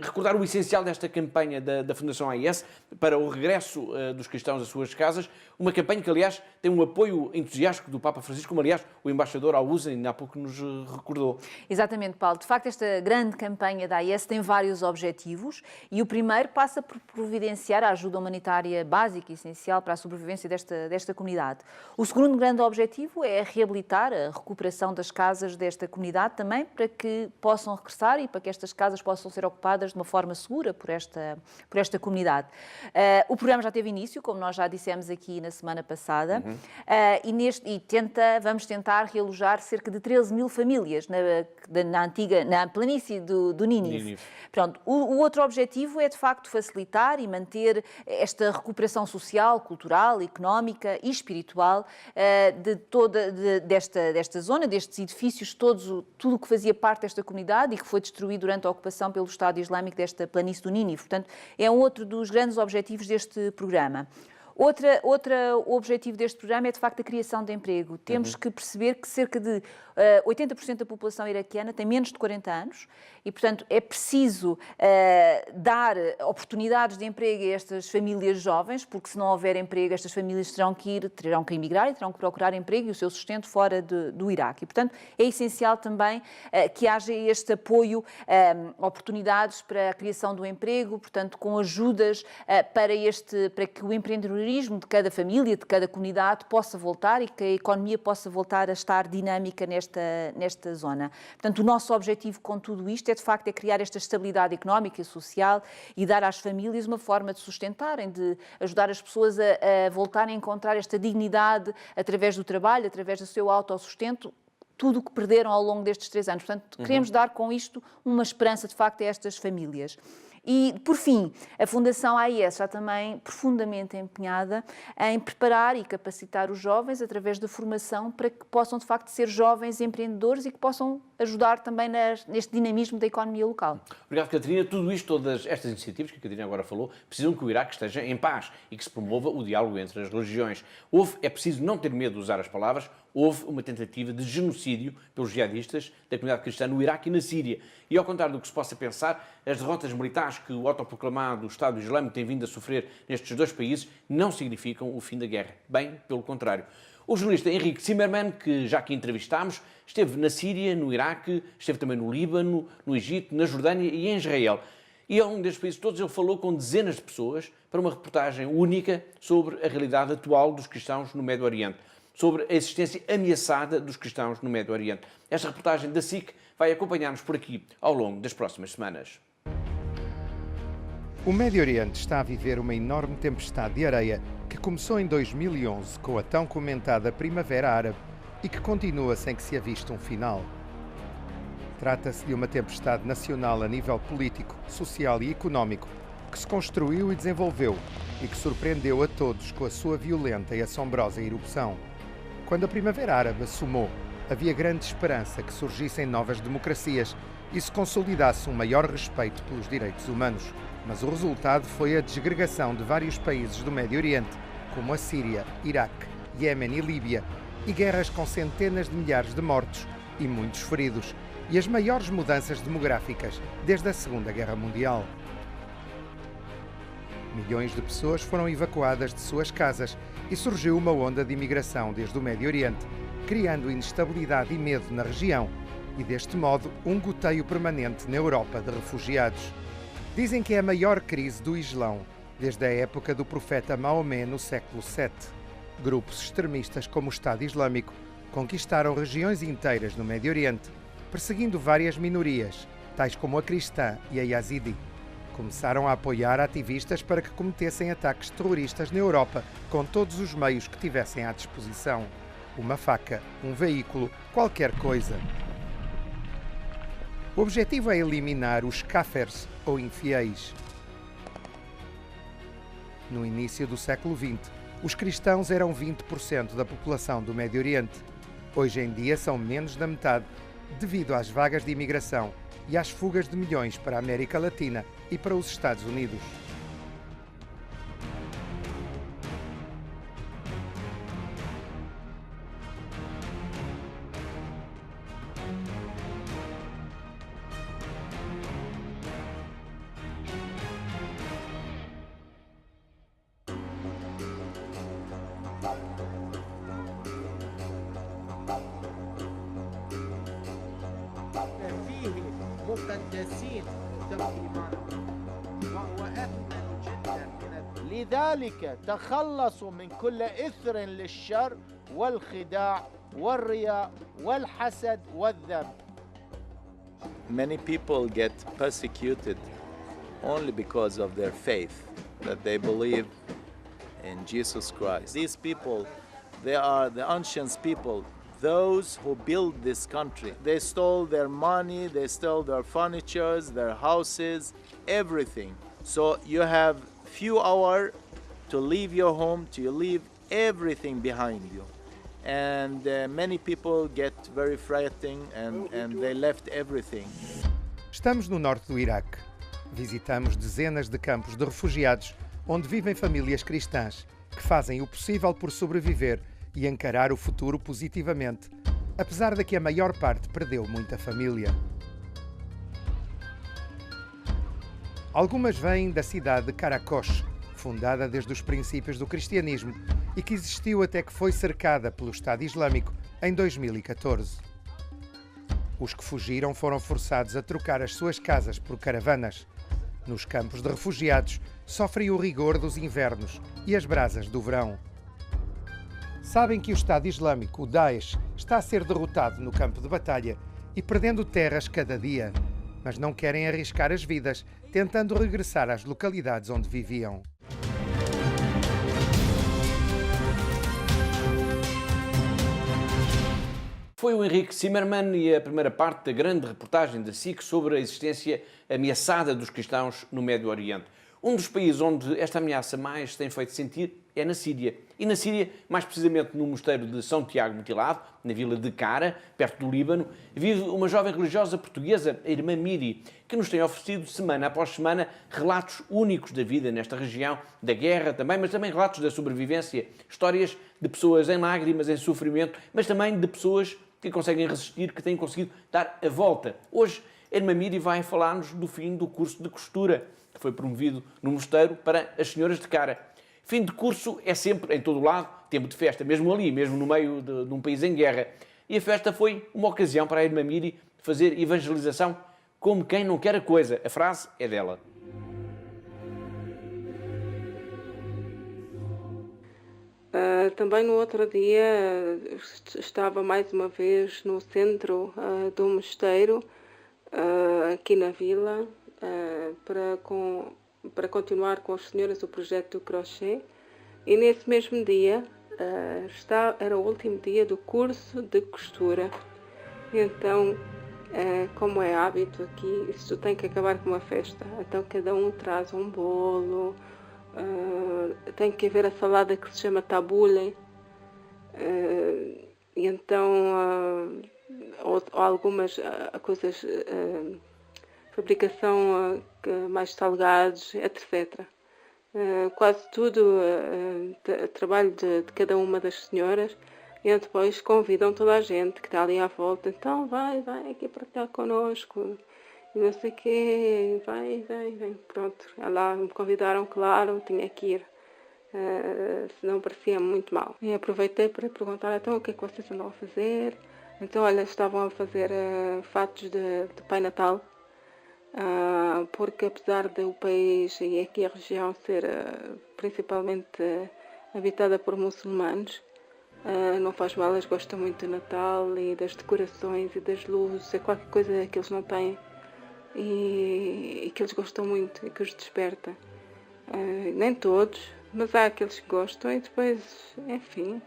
recordar o essencial desta campanha da Fundação AIS para o regresso dos cristãos às suas casas, uma campanha que, aliás, tem um apoio entusiástico do Papa Francisco, como, aliás, o embaixador Augusto ainda há pouco nos recordou. Exatamente, Paulo. De facto, esta grande campanha da AIS tem vários objetivos e o primeiro passa por providenciar a ajuda humanitária básica e essencial para a sobrevivência desta comunidade. O segundo grande objetivo é reabilitar a recuperação das casas desta comunidade também para que possam regressar e para que estas casas possam ser ocupadas de uma forma segura por esta comunidade. O programa já teve início, como nós já dissemos aqui na semana passada, vamos tentar realojar cerca de 13 mil famílias na planície do Nínive. Pronto, o outro objetivo é, de facto, facilitar e manter esta recuperação social, cultural, económica e espiritual desta zona, destes edifícios, tudo o que fazia parte desta comunidade e que foi destruído durante a ocupação pelo Estado Islâmico desta planície do Nínive. Portanto, é um outro dos grandes objetivos deste programa. O objetivo deste programa é, de facto, a criação de emprego. Temos que perceber que cerca de 80% da população iraquiana tem menos de 40 anos e, portanto, é preciso dar oportunidades de emprego a estas famílias jovens, porque se não houver emprego, estas famílias terão que emigrar e terão que procurar emprego e o seu sustento fora do Iraque. E, portanto, é essencial também que haja este apoio, oportunidades para a criação do emprego, portanto, com ajudas para que o empreendedorismo de cada família, de cada comunidade possa voltar e que a economia possa voltar a estar dinâmica nesta zona. Portanto, o nosso objetivo com tudo isto é, de facto, criar esta estabilidade económica e social e dar às famílias uma forma de sustentarem, de ajudar as pessoas a voltarem a encontrar esta dignidade através do trabalho, através do seu autossustento, tudo o que perderam ao longo destes 3 anos. Portanto, queremos dar com isto uma esperança, de facto, a estas famílias. E, por fim, a Fundação AIS já também profundamente empenhada em preparar e capacitar os jovens através da formação para que possam, de facto, ser jovens empreendedores e que possam ajudar também neste dinamismo da economia local. Obrigado, Catarina. Tudo isto, todas estas iniciativas que a Catarina agora falou, precisam que o Iraque esteja em paz e que se promova o diálogo entre as religiões. É preciso não ter medo de usar as palavras, houve uma tentativa de genocídio pelos jihadistas da comunidade cristã no Iraque e na Síria. E, ao contrário do que se possa pensar, as derrotas militares que o autoproclamado Estado Islâmico tem vindo a sofrer nestes 2 países não significam o fim da guerra. Bem, pelo contrário. O jornalista Henrique Zimmermann, que já aqui entrevistámos, esteve na Síria, no Iraque, esteve também no Líbano, no Egito, na Jordânia e em Israel. E a um destes países todos ele falou com dezenas de pessoas para uma reportagem única sobre a realidade atual dos cristãos no Médio Oriente, sobre a existência ameaçada dos cristãos no Médio Oriente. Esta reportagem da SIC vai acompanhar-nos por aqui ao longo das próximas semanas. O Médio Oriente está a viver uma enorme tempestade de areia que começou em 2011 com a tão comentada Primavera Árabe e que continua sem que se aviste um final. Trata-se de uma tempestade nacional a nível político, social e económico que se construiu e desenvolveu e que surpreendeu a todos com a sua violenta e assombrosa erupção. Quando a Primavera Árabe assomou, havia grande esperança que surgissem novas democracias e se consolidasse um maior respeito pelos direitos humanos. Mas o resultado foi a desgregação de vários países do Médio Oriente, como a Síria, Iraque, Iémen e Líbia, e guerras com centenas de milhares de mortos e muitos feridos, e as maiores mudanças demográficas desde a Segunda Guerra Mundial. Milhões de pessoas foram evacuadas de suas casas e surgiu uma onda de imigração desde o Médio Oriente, criando instabilidade e medo na região e, deste modo, um goteio permanente na Europa de refugiados. Dizem que é a maior crise do Islão desde a época do profeta Maomé no século VII. Grupos extremistas como o Estado Islâmico conquistaram regiões inteiras no Médio Oriente, perseguindo várias minorias, tais como a cristã e a yazidi. Começaram a apoiar ativistas para que cometessem ataques terroristas na Europa com todos os meios que tivessem à disposição. Uma faca, um veículo, qualquer coisa. O objetivo é eliminar os káfirs, ou infiéis. No início do século XX, os cristãos eram 20% da população do Médio Oriente. Hoje em dia são menos da metade, devido às vagas de imigração e às fugas de milhões para a América Latina e para os Estados Unidos. لذلك تخلصوا من كل إثر للشر والخداع والرياء والحسد والذنب. Many people get persecuted only because of their faith, that they believe in Jesus Christ. These people, they are the ancient people, those who built this country. They stole their money, they stole their furniture, their houses, everything. So you have few hours to leave your home, to leave everything behind you. And many people get very frightened and they left everything. Estamos no norte do Iraque. Visitamos dezenas de campos de refugiados onde vivem famílias cristãs que fazem o possível por sobreviver e encarar o futuro positivamente, apesar de que a maior parte perdeu muita família. Algumas vêm da cidade de Karakosh, fundada desde os princípios do cristianismo e que existiu até que foi cercada pelo Estado Islâmico em 2014. Os que fugiram foram forçados a trocar as suas casas por caravanas. Nos campos de refugiados, sofrem o rigor dos invernos e as brasas do verão. Sabem que o Estado Islâmico, o Daesh, está a ser derrotado no campo de batalha e perdendo terras cada dia, mas não querem arriscar as vidas, tentando regressar às localidades onde viviam. Foi o Henrique Zimmermann e a primeira parte da grande reportagem da SIC sobre a existência ameaçada dos cristãos no Médio Oriente. Um dos países onde esta ameaça mais se tem feito sentir é na Síria. E na Síria, mais precisamente no mosteiro de São Tiago Mutilado, na vila de Cara, perto do Líbano, vive uma jovem religiosa portuguesa, a irmã Miri, que nos tem oferecido, semana após semana, relatos únicos da vida nesta região, da guerra também, mas também relatos da sobrevivência, histórias de pessoas em lágrimas, em sofrimento, mas também de pessoas que conseguem resistir, que têm conseguido dar a volta. Hoje, a irmã Miri vai falar-nos do fim do curso de costura, que foi promovido no mosteiro para as senhoras de Cara. Fim de curso é sempre, em todo o lado, tempo de festa, mesmo ali, mesmo no meio de um país em guerra. E a festa foi uma ocasião para a irmã Miri fazer evangelização como quem não quer a coisa. A frase é dela. Também no outro dia estava mais uma vez no centro do mosteiro, aqui na vila, para continuar com as senhoras o projeto do crochê. E nesse mesmo dia, era o último dia do curso de costura. Então, como é hábito aqui, isto tem que acabar com uma festa. Então cada um traz um bolo, tem que haver a salada que se chama tabule, e então ou algumas coisas, fabricação mais salgados, etc. Quase tudo trabalho de cada uma das senhoras, e depois convidam toda a gente que está ali à volta. Então vai aqui partilhar connosco, e não sei o quê, vai. Pronto, lá me convidaram, claro, tinha que ir, senão parecia muito mal. E aproveitei para perguntar, então o que é que vocês andam a fazer? Então, olha, estavam a fazer fatos de Pai Natal, porque apesar do país e aqui a região ser principalmente habitada por muçulmanos, não faz mal, eles gostam muito do Natal e das decorações e das luzes, é qualquer coisa que eles não têm e que eles gostam muito e que os desperta. Nem todos, mas há aqueles que gostam, e depois, enfim,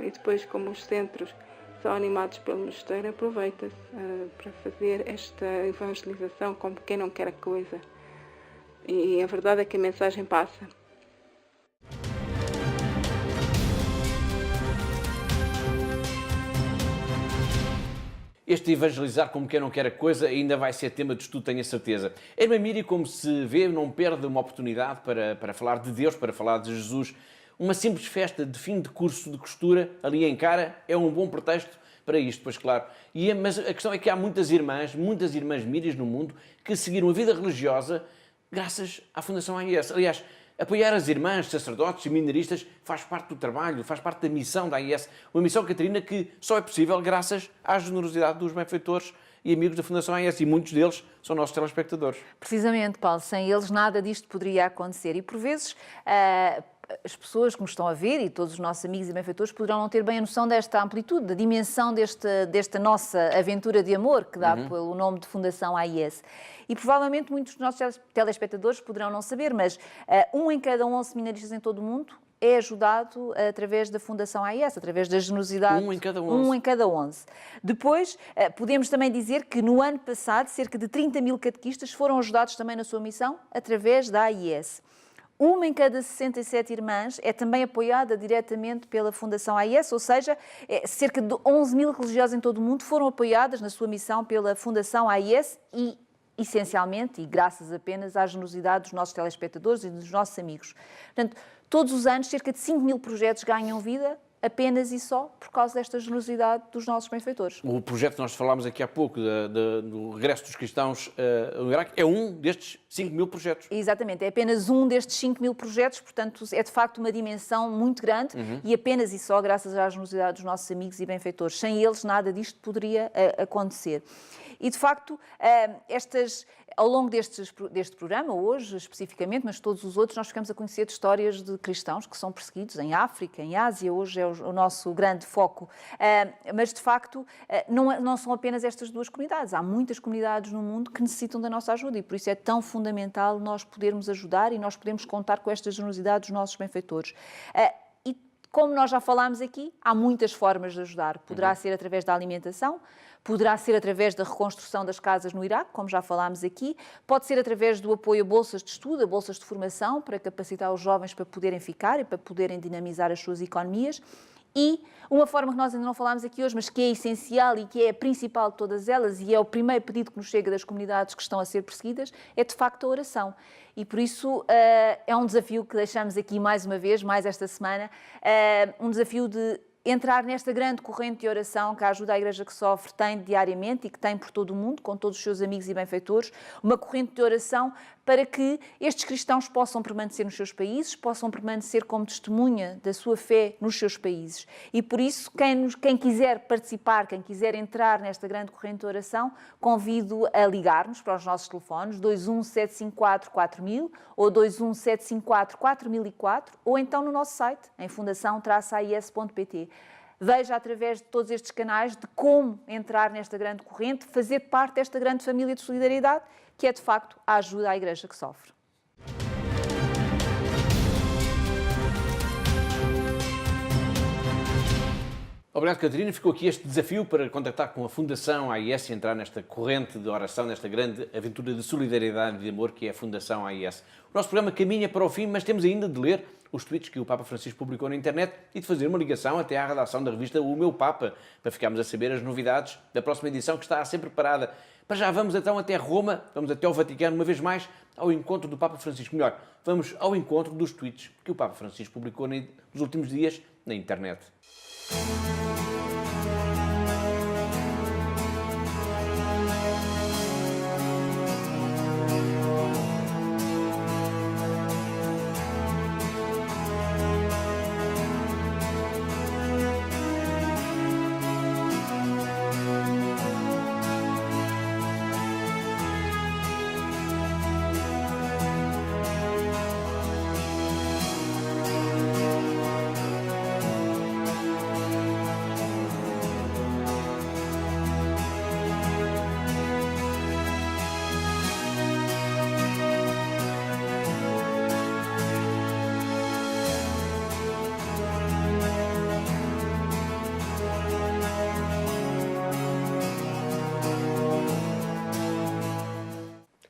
e depois como os centros são animados pelo mosteiro, aproveita-se para fazer esta evangelização como quem não quer a coisa. E a verdade é que a mensagem passa. Este evangelizar como quem não quer a coisa ainda vai ser tema de estudo, tenho a certeza. A irmã Miri, como se vê, não perde uma oportunidade para falar de Deus, para falar de Jesus. Uma simples festa de fim de curso de costura ali em Cara é um bom pretexto para isto, pois claro. Mas a questão é que há muitas irmãs Miris no mundo que seguiram a vida religiosa graças à Fundação AIS. Aliás, apoiar as irmãs, sacerdotes e minaristas faz parte do trabalho, faz parte da missão da AIS. Uma missão, Catarina, que só é possível graças à generosidade dos benfeitores e amigos da Fundação AIS, e muitos deles são nossos telespectadores. Precisamente, Paulo, sem eles nada disto poderia acontecer. E por vezes as pessoas que nos estão a ver e todos os nossos amigos e benfeitores poderão não ter bem a noção desta amplitude, da dimensão desta nossa aventura de amor que dá pelo nome de Fundação AIS. E provavelmente muitos dos nossos telespectadores poderão não saber, mas 1 em cada 11 minaristas em todo o mundo é ajudado através da Fundação AIS, através da generosidade. 1 em cada 11. 1 em cada 11. Depois, podemos também dizer que no ano passado, cerca de 30 mil catequistas foram ajudados também na sua missão através da AIS. 1 em cada 67 irmãs é também apoiada diretamente pela Fundação AIS, ou seja, cerca de 11 mil religiosas em todo o mundo foram apoiadas na sua missão pela Fundação AIS e, essencialmente, e graças apenas à generosidade dos nossos telespectadores e dos nossos amigos. Portanto, todos os anos, cerca de 5 mil projetos ganham vida apenas e só por causa desta generosidade dos nossos benfeitores. O projeto que nós falámos aqui há pouco, do regresso dos cristãos no Iraque, é um destes 5 mil projetos. Exatamente, é apenas um destes 5 mil projetos, portanto é de facto uma dimensão muito grande e apenas e só graças à generosidade dos nossos amigos e benfeitores. Sem eles nada disto poderia acontecer. E, de facto, ao longo deste programa, hoje especificamente, mas todos os outros, nós ficamos a conhecer de histórias de cristãos que são perseguidos em África, em Ásia, hoje é o nosso grande foco. Mas, de facto, não são apenas estas duas comunidades. Há muitas comunidades no mundo que necessitam da nossa ajuda e, por isso, é tão fundamental nós podermos ajudar e nós podermos contar com esta generosidade dos nossos benfeitores. E, como nós já falámos aqui, há muitas formas de ajudar. Poderá ser através da alimentação, poderá ser através da reconstrução das casas no Iraque, como já falámos aqui, pode ser através do apoio a bolsas de estudo, a bolsas de formação, para capacitar os jovens para poderem ficar e para poderem dinamizar as suas economias. E uma forma que nós ainda não falámos aqui hoje, mas que é essencial e que é a principal de todas elas, e é o primeiro pedido que nos chega das comunidades que estão a ser perseguidas, é de facto a oração. E por isso é um desafio que deixamos aqui mais uma vez, mais esta semana, um desafio de entrar nesta grande corrente de oração que a Ajuda à Igreja que Sofre tem diariamente e que tem por todo o mundo, com todos os seus amigos e benfeitores, uma corrente de oração para que estes cristãos possam permanecer nos seus países, possam permanecer como testemunha da sua fé nos seus países. E por isso, quem quiser participar, quem quiser entrar nesta grande corrente de oração, convido a ligar-nos para os nossos telefones 21754-4000 ou 21754-4004 ou então no nosso site, em fundação-ais.pt. Veja através de todos estes canais de como entrar nesta grande corrente, fazer parte desta grande família de solidariedade, que é de facto a Ajuda à Igreja que Sofre. Obrigado, Catarina. Ficou aqui este desafio para contactar com a Fundação AIS e entrar nesta corrente de oração, nesta grande aventura de solidariedade e de amor que é a Fundação AIS. O nosso programa caminha para o fim, mas temos ainda de ler os tweets que o Papa Francisco publicou na internet e de fazer uma ligação até à redação da revista O Meu Papa, para ficarmos a saber as novidades da próxima edição que está a ser preparada. Para já vamos então até Roma, vamos até ao Vaticano, uma vez mais, ao encontro do Papa Francisco. Melhor, vamos ao encontro dos tweets que o Papa Francisco publicou nos últimos dias na internet.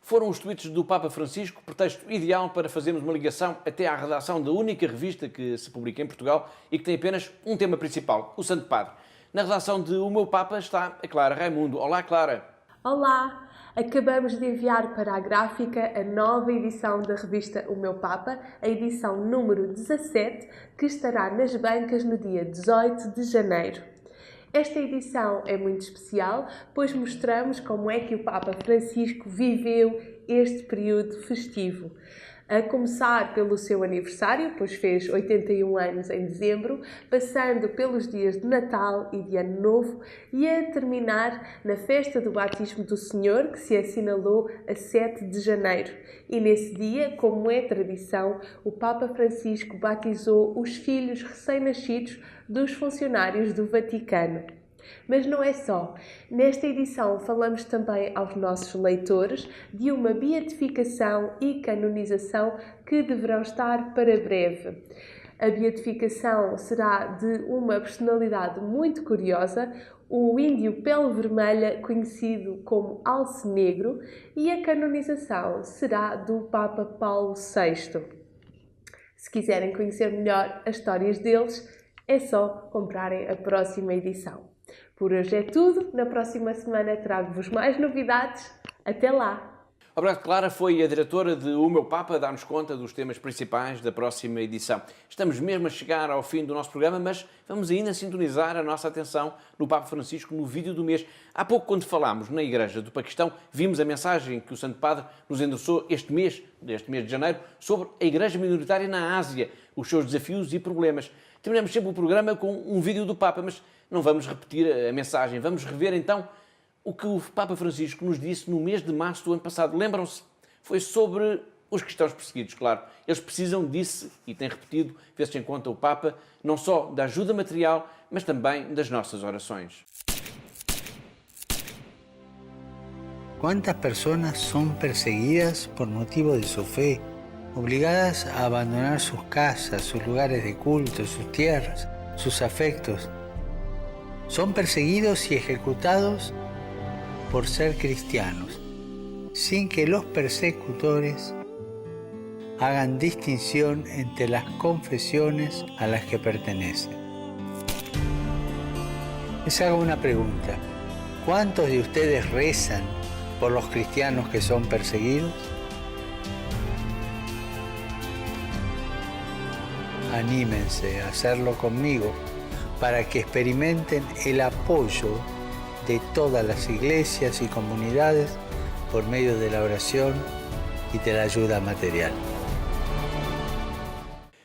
Foram os tweets do Papa Francisco, pretexto ideal para fazermos uma ligação até à redação da única revista que se publica em Portugal e que tem apenas um tema principal, o Santo Padre. Na redação de O Meu Papa está a Clara Raimundo. Olá, Clara. Olá! Acabamos de enviar para a gráfica a nova edição da revista O Meu Papa, a edição número 17, que estará nas bancas no dia 18 de janeiro. Esta edição é muito especial, pois mostramos como é que o Papa Francisco viveu este período festivo. A começar pelo seu aniversário, pois fez 81 anos em dezembro, passando pelos dias de Natal e de Ano Novo e a terminar na festa do Batismo do Senhor, que se assinalou a 7 de janeiro. E nesse dia, como é tradição, o Papa Francisco batizou os filhos recém-nascidos dos funcionários do Vaticano. Mas não é só. Nesta edição falamos também aos nossos leitores de uma beatificação e canonização que deverão estar para breve. A beatificação será de uma personalidade muito curiosa, o índio pele vermelha, conhecido como Alce Negro, e a canonização será do Papa Paulo VI. Se quiserem conhecer melhor as histórias deles, é só comprarem a próxima edição. Por hoje é tudo. Na próxima semana trago-vos mais novidades. Até lá! Obrigado, Clara. Foi a diretora de O Meu Papa a dar-nos conta dos temas principais da próxima edição. Estamos mesmo a chegar ao fim do nosso programa, mas vamos ainda sintonizar a nossa atenção no Papa Francisco no vídeo do mês. Há pouco, quando falámos na Igreja do Paquistão, vimos a mensagem que o Santo Padre nos endereçou este mês de janeiro, sobre a Igreja minoritária na Ásia, os seus desafios e problemas. Terminamos sempre o programa com um vídeo do Papa, mas não vamos repetir a mensagem. Vamos rever então o que o Papa Francisco nos disse no mês de março do ano passado. Lembram-se? Foi sobre os cristãos perseguidos, claro. Eles precisam, disse, e tem repetido, vê-se em conta o Papa, não só da ajuda material, mas também das nossas orações. ¿Cuántas personas son perseguidas por motivo de su fe, obligadas a abandonar sus casas, sus lugares de culto, sus tierras, sus afectos? Son perseguidos y ejecutados por ser cristianos, sin que los persecutores hagan distinción entre las confesiones a las que pertenecen. Les hago una pregunta. ¿Cuántos de ustedes rezan por los cristianos que son perseguidos? Anímense a hacerlo conmigo para que experimenten el apoyo de todas las iglesias y comunidades por medio de la oración y de la ayuda material.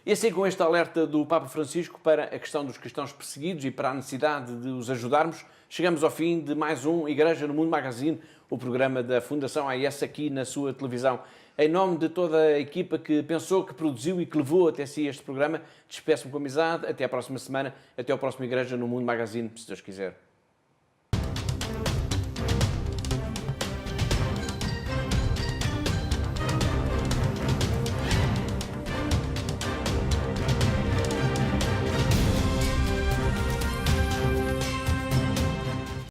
E assim, com este alerta do Papa Francisco para a questão dos cristãos perseguidos e para a necessidade de os ajudarmos, chegamos ao fim de mais um Igreja no Mundo Magazine, o programa da Fundação AIS aqui na sua televisão. Em nome de toda a equipa que pensou, que produziu e que levou até si este programa, despeço-me com amizade. Até à próxima semana, até ao próximo Igreja no Mundo Magazine, se Deus quiser.